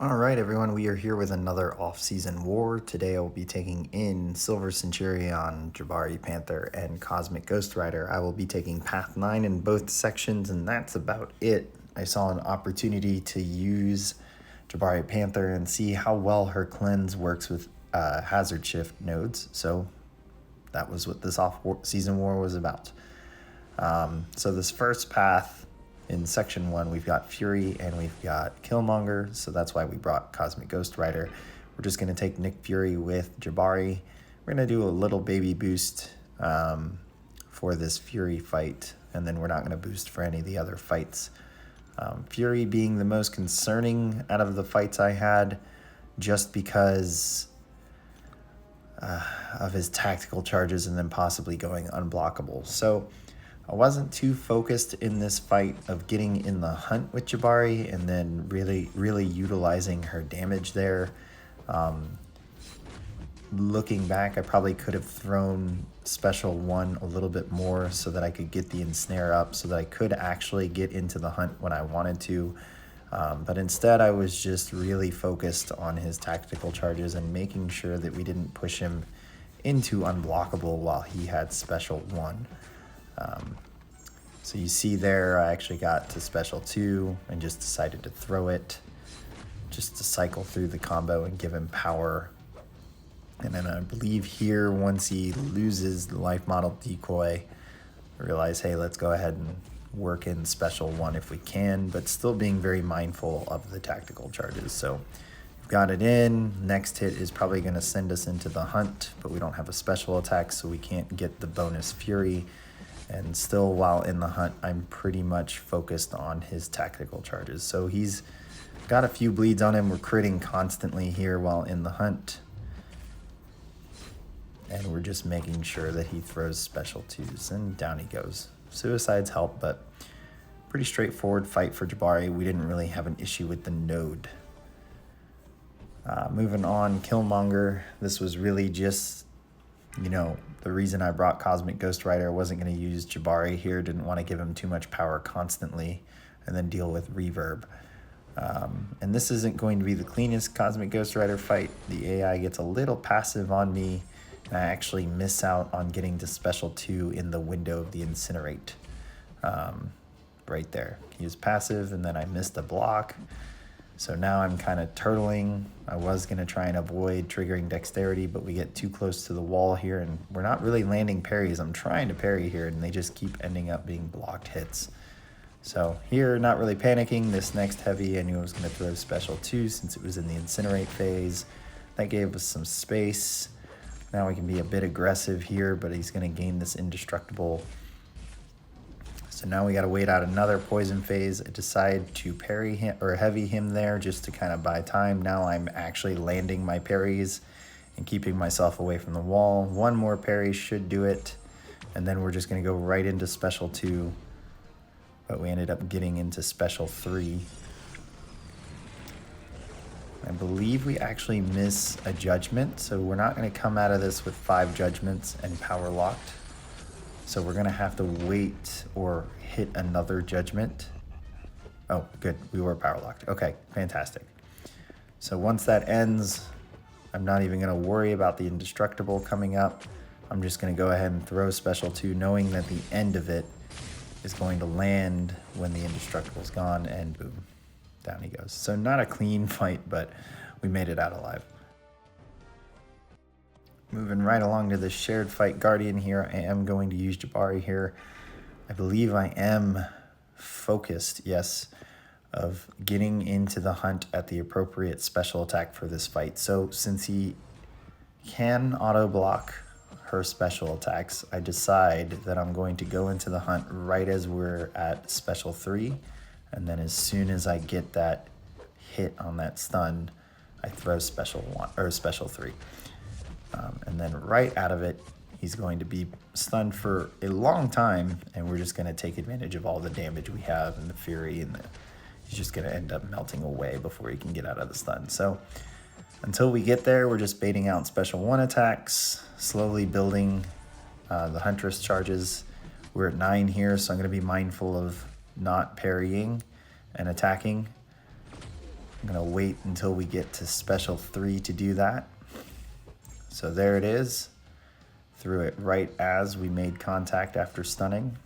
Alright everyone, we are here with another off-season war. Today I will be taking in Silver Centurion, Jabari Panther, and Cosmic Ghost Rider. I will be taking Path 9 in both sections, and that's about it. I saw an opportunity to use Jabari Panther and see how well her cleanse works with hazard shift nodes, so that was what this off-season war was about. So this first path in section 1, we've got Fury and we've got Killmonger, so that's why we brought Cosmic Ghost Rider. We're just going to take Nick Fury with Jabari. We're going to do a little baby boost for this Fury fight, and then we're not going to boost for any of the other fights. Fury being the most concerning out of the fights I had, just because of his tactical charges and then possibly going unblockable. So I wasn't too focused in this fight of getting in the hunt with Jabari and then really utilizing her damage there. Looking back, I probably could have thrown special 1 a little bit more so that I could get the ensnare up so that I could actually get into the hunt when I wanted to. But instead, I was just really focused on his tactical charges and making sure that we didn't push him into unblockable while he had special 1. So you see there, I actually got to special 2 and just decided to throw it just to cycle through the combo and give him power. And then I believe here, once he loses the life model decoy, I realize, hey, let's go ahead and work in special 1 if we can, but still being very mindful of the tactical charges. So we've got it in. Next hit is probably going to send us into the hunt, but we don't have a special attack, so we can't get the bonus Fury. And still, while in the hunt, I'm pretty much focused on his tactical charges. So he's got a few bleeds on him. We're critting constantly here while in the hunt. And we're just making sure that he throws special 2s. And down he goes. Suicides help, but pretty straightforward fight for Jabari. We didn't really have an issue with the node. Moving on, Killmonger. This was really just, the reason I brought Cosmic Ghost Rider. I wasn't going to use Jabari here. Didn't want to give him too much power constantly and then deal with reverb. And this isn't going to be the cleanest Cosmic Ghost Rider fight. The AI gets a little passive on me, and I actually miss out on getting to special 2 in the window of the Incinerate. Right there. He was passive, and then I missed a block. So now I'm kind of turtling. I was going to try and avoid triggering dexterity, but we get too close to the wall here, and we're not really landing parries. I'm trying to parry here, and they just keep ending up being blocked hits. So here, not really panicking. This next heavy, I knew I was going to throw special 2 since it was in the Incinerate phase. That gave us some space. Now we can be a bit aggressive here, but he's going to gain this indestructible. So now we got to wait out another poison phase. I decide to parry him or heavy him there just to kind of buy time. Now I'm actually landing my parries and keeping myself away from the wall. 1 more parry should do it. And then we're just going to go right into special 2. But we ended up getting into special 3. I believe we actually miss a judgment. So we're not going to come out of this with 5 judgments and power locked. So we're going to have to wait or hit another judgment. Oh, good. We were power locked. Okay, fantastic. So once that ends, I'm not even going to worry about the indestructible coming up. I'm just going to go ahead and throw special 2, knowing that the end of it is going to land when the indestructible is gone, and boom, down he goes. So not a clean fight, but we made it out alive. Moving right along to the shared fight Guardian here. I am going to use Jabari here. I believe I am focused, yes, of getting into the hunt at the appropriate special attack for this fight. So since he can auto block her special attacks, I decide that I'm going to go into the hunt right as we're at special 3. And then as soon as I get that hit on that stun, I throw special 1 or special 3. And then right out of it, he's going to be stunned for a long time, and we're just going to take advantage of all the damage we have and the fury, and he's just going to end up melting away before he can get out of the stun. So until we get there, we're just baiting out special 1 attacks, slowly building the Huntress charges. We're at 9 here, so I'm going to be mindful of not parrying and attacking. I'm gonna wait until we get to special 3 to do that. So there it is. Threw it right as we made contact after stunning.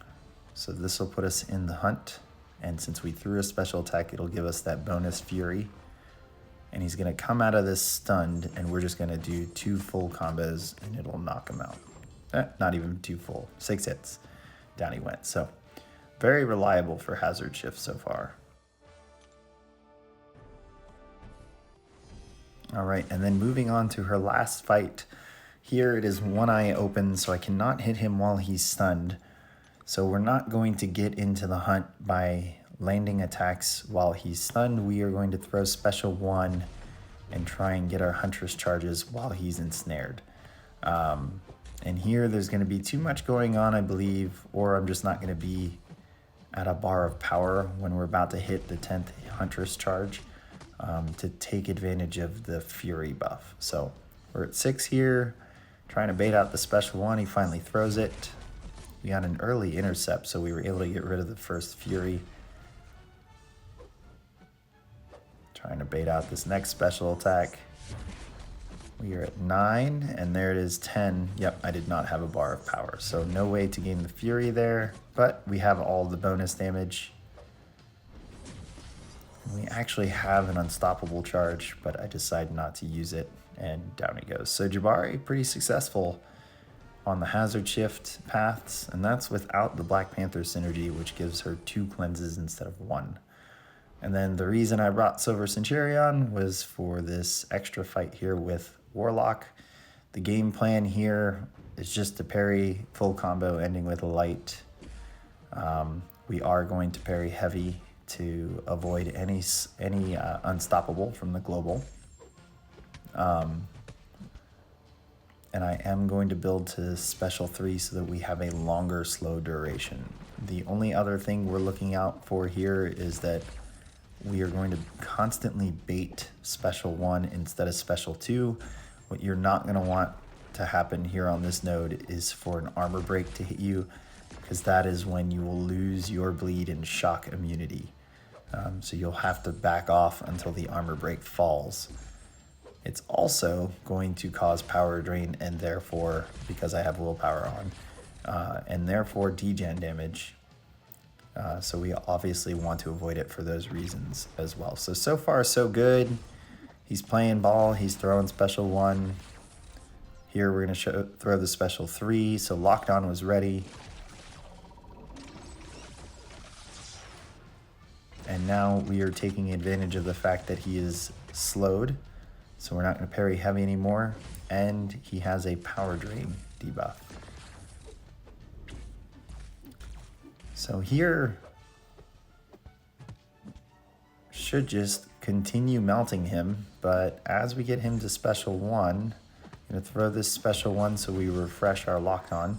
So this will put us in the hunt. And since we threw a special attack, it'll give us that bonus fury. And he's gonna come out of this stunned, and we're just gonna do 2 full combos and it'll knock him out. Not even 2 full, 6 hits. Down he went. So very reliable for hazard shift so far. All right, and then moving on to her last fight. Here it is one eye open, so I cannot hit him while he's stunned. So we're not going to get into the hunt by landing attacks while he's stunned. We are going to throw special 1 and try and get our Huntress charges while he's ensnared. And here there's going to be too much going on, I believe, or I'm just not going to be at a bar of power when we're about to hit the 10th Huntress charge to take advantage of the Fury buff. So we're at 6 here, trying to bait out the special 1. He finally throws it. We got an early intercept, so we were able to get rid of the first Fury. Trying to bait out this next special attack. We are at 9, and there it is, 10. Yep, I did not have a bar of power, so no way to gain the Fury there, but we have all the bonus damage. We actually have an unstoppable charge, but I decided not to use it, and down he goes. So Jabari, pretty successful on the hazard shift paths, and that's without the Black Panther synergy, which gives her 2 cleanses instead of 1. And then the reason I brought Silver Centurion was for this extra fight here with Warlock. The game plan here is just to parry full combo, ending with a light. We are going to parry heavy to avoid any unstoppable from the global. And I am going to build to special 3 so that we have a longer slow duration. The only other thing we're looking out for here is that we are going to constantly bait special 1 instead of special 2. What you're not going to want to happen here on this node is for an armor break to hit you, because that is when you will lose your bleed and shock immunity. So you'll have to back off until the armor break falls. It's also going to cause power drain, and therefore, because I have willpower on, and therefore degen damage. So we obviously want to avoid it for those reasons as well. So far so good. He's playing ball, he's throwing special 1. Here we're gonna throw the special 3, so Locked On was ready. And now we are taking advantage of the fact that he is slowed. So we're not gonna parry heavy anymore, and he has a power drain debuff. So here, should just continue melting him, but as we get him to special 1, I'm gonna throw this special 1 so we refresh our Locked On.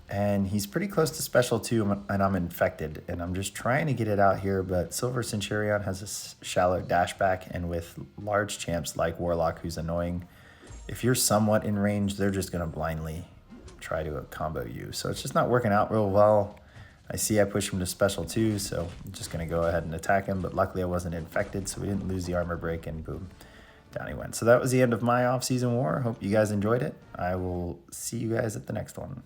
And he's pretty close to special 2, and I'm infected, and I'm just trying to get it out here, but Silver Centurion has a shallow dash back, and with large champs like Warlock, who's annoying, if you're somewhat in range, they're just gonna blindly try to combo you. So it's just not working out real well. I see I pushed him to special 2, so I'm just gonna go ahead and attack him, but luckily I wasn't infected, so we didn't lose the armor break, and boom, down he went. So that was the end of my off-season war. Hope you guys enjoyed it. I will see you guys at the next one.